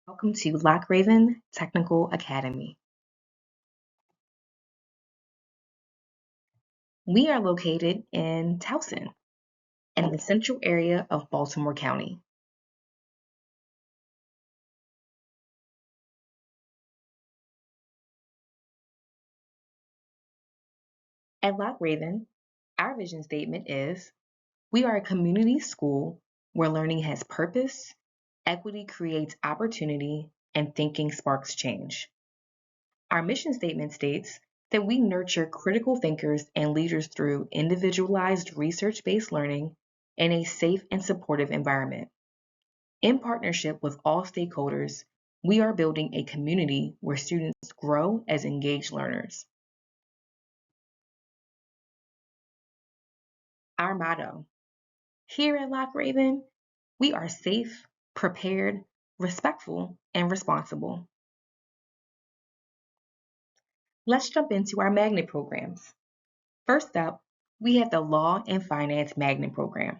Welcome to Loch Raven Technical Academy. We are located in Towson, in the central area of Baltimore County. At Loch Raven, our vision statement is we are a community school where learning has purpose, equity creates opportunity, and thinking sparks change. Our mission statement states that we nurture critical thinkers and leaders through individualized research-based learning in a safe and supportive environment. In partnership with all stakeholders, we are building a community where students grow as engaged learners. Our motto: here at Loch Raven, we are safe, prepared, respectful, and responsible. Let's jump into our magnet programs. First up, we have the Law and Finance Magnet Program.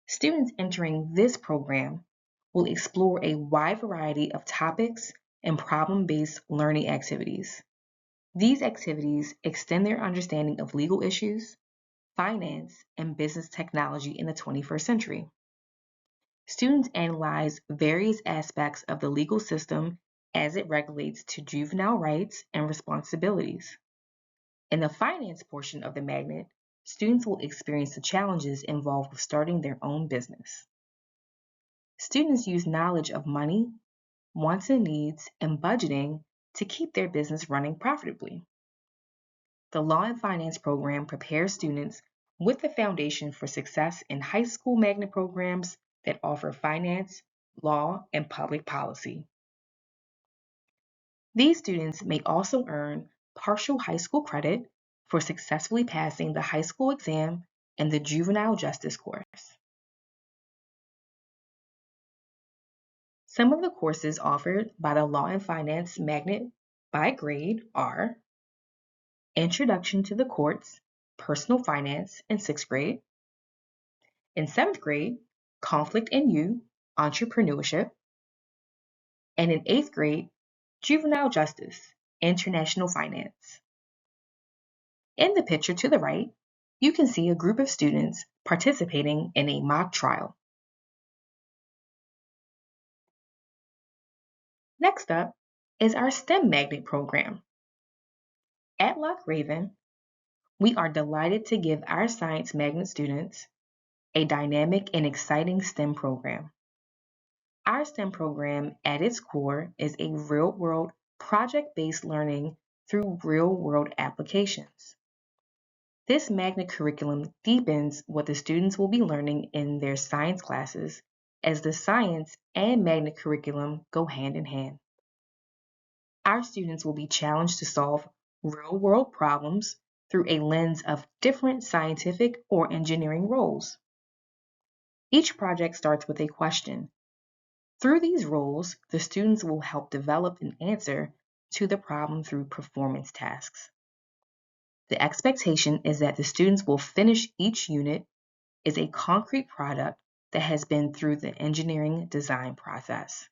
Students entering this program will explore a wide variety of topics and problem-based learning activities. These activities extend their understanding of legal issues, finance, and business technology in the 21st century. Students analyze various aspects of the legal system as it regulates to juvenile rights and responsibilities. In the finance portion of the magnet, students will experience the challenges involved with starting their own business. Students use knowledge of money, wants and needs, and budgeting to keep their business running profitably. The Law and Finance program prepares students with the foundation for success in high school magnet programs that offer finance, law, and public policy. These students may also earn partial high school credit for successfully passing the high school exam and the juvenile justice course. Some of the courses offered by the Law and Finance magnet by grade are Introduction to the Courts, Personal Finance in 6th grade. In 7th grade, Conflict and You, Entrepreneurship. And in 8th grade, Juvenile Justice, International Finance. In the picture to the right, you can see a group of students participating in a mock trial. Next up is our STEM Magnet program. At Loch Raven, we are delighted to give our Science Magnet students a dynamic and exciting STEM program. Our STEM program at its core is a real-world project-based learning through real-world applications. This magnet curriculum deepens what the students will be learning in their science classes as the science and magnet curriculum go hand in hand. Our students will be challenged to solve real-world problems through a lens of different scientific or engineering roles. Each project starts with a question. Through these roles, the students will help develop an answer to the problem through performance tasks. The expectation is that the students will finish each unit as a concrete product that has been through the engineering design process.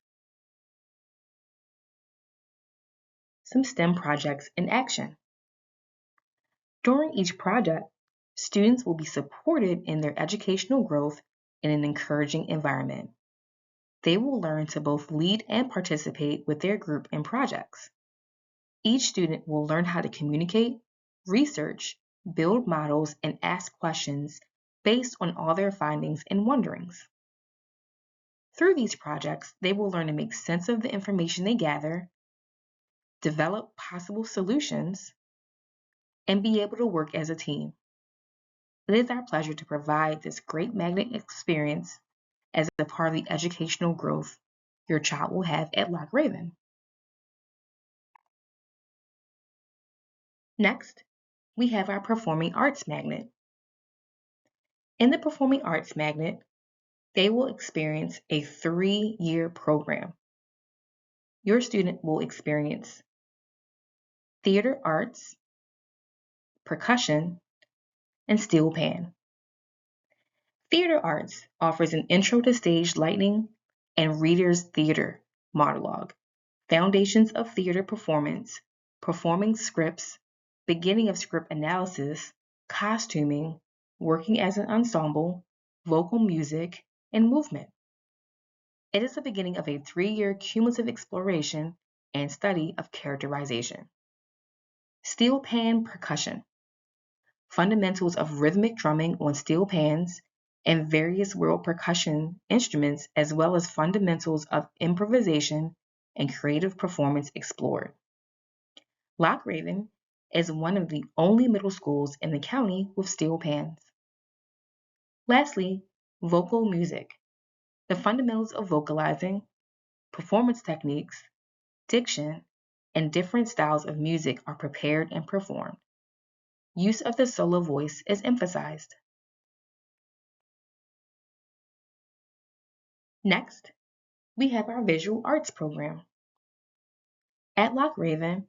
Some STEM projects in action. During each project, students will be supported in their educational growth in an encouraging environment. They will learn to both lead and participate with their group in projects. Each student will learn how to communicate, research, build models, and ask questions based on all their findings and wonderings. Through these projects, they will learn to make sense of the information they gather, develop possible solutions, and be able to work as a team. It is our pleasure to provide this great magnet experience as a part of the educational growth your child will have at Loch Raven. Next, we have our Performing Arts Magnet. In the Performing Arts Magnet, they will experience a 3-year program. Your student will experience theater arts, percussion, and steel pan. Theater arts offers an intro to stage lighting and readers theater monologue, foundations of theater performance, performing scripts, beginning of script analysis, costuming, working as an ensemble, vocal music, and movement. It is the beginning of a 3-year cumulative exploration and study of characterization. Steel pan percussion, fundamentals of rhythmic drumming on steel pans and various world percussion instruments, as well as fundamentals of improvisation and creative performance explored. Loch Raven is one of the only middle schools in the county with steel pans. Lastly, vocal music, the fundamentals of vocalizing, performance techniques, diction, and different styles of music are prepared and performed. Use of the solo voice is emphasized. Next, we have our visual arts program. At Loch Raven,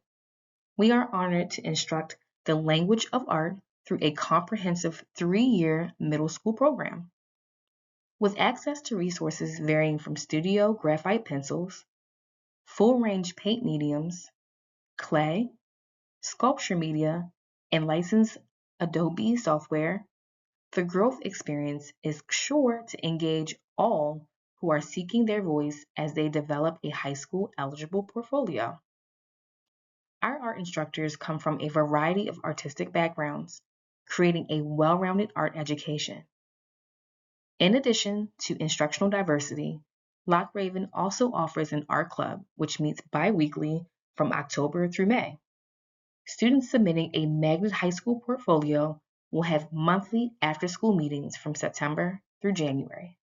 we are honored to instruct the language of art through a comprehensive 3-year middle school program. With access to resources varying from studio graphite pencils, full-range paint mediums, clay, sculpture media, and licensed Adobe software, the growth experience is sure to engage all who are seeking their voice as they develop a high school eligible portfolio. Our art instructors come from a variety of artistic backgrounds, creating a well-rounded art education. In addition to instructional diversity, Loch Raven also offers an art club, which meets bi-weekly from October through May. Students submitting a Magnet High School portfolio will have monthly after-school meetings from September through January.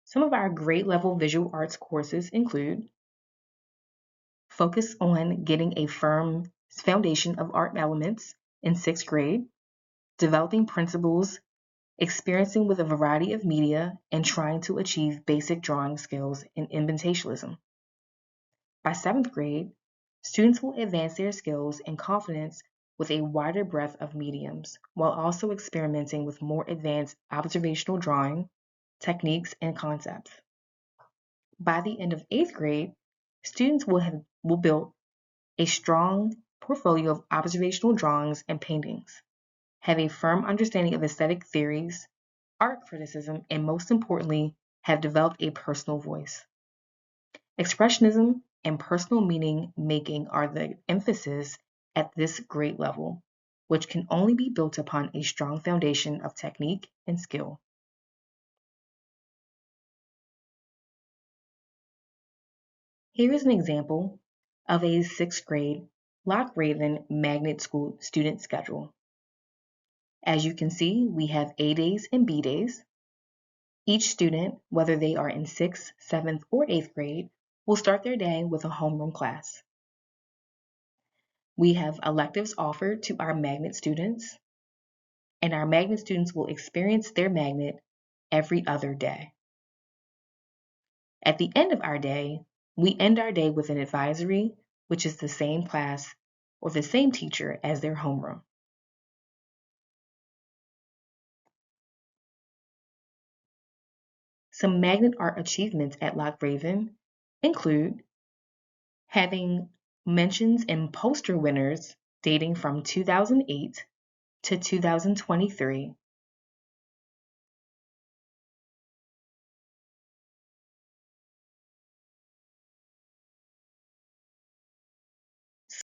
Some of our grade-level visual arts courses include focus on getting a firm foundation of art elements in 6th grade, developing principles, experiencing with a variety of media, and trying to achieve basic drawing skills in inventationalism. By 7th grade, students will advance their skills and confidence with a wider breadth of mediums, while also experimenting with more advanced observational drawing, techniques, and concepts. By the end of 8th grade, students will build a strong portfolio of observational drawings and paintings, have a firm understanding of aesthetic theories, art criticism, and most importantly, have developed a personal voice. Expressionism and personal meaning making are the emphasis at this grade level, which can only be built upon a strong foundation of technique and skill. Here is an example of a 6th grade Loch Raven Magnet School student schedule. As you can see, we have A days and B days. Each student, whether they are in 6th, 7th, or 8th grade, will start their day with a homeroom class. We have electives offered to our magnet students, and our magnet students will experience their magnet every other day. At the end of our day, we end our day with an advisory, which is the same class or the same teacher as their homeroom. Some magnet art achievements at Loch Raven include having mentions in poster winners dating from 2008 to 2023,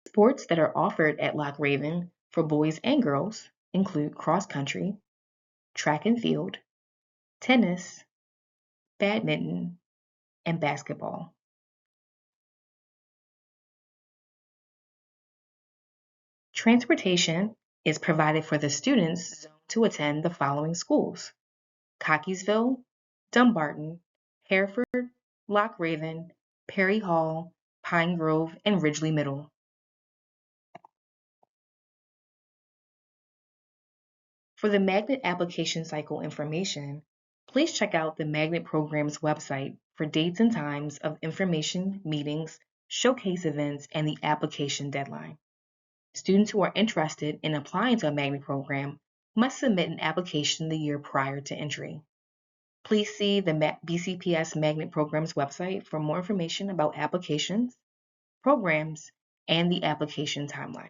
sports that are offered at Loch Raven for boys and girls include cross country, track and field, tennis, badminton, and basketball. Transportation is provided for the students to attend the following schools: Cockeysville, Dumbarton, Hereford, Loch Raven, Perry Hall, Pine Grove, and Ridgely Middle. For the Magnet application cycle information, please check out the Magnet program's website for dates and times of information, meetings, showcase events, and the application deadline. Students who are interested in applying to a Magnet program must submit an application the year prior to entry. Please see the BCPS Magnet Programs website for more information about applications, programs, and the application timeline.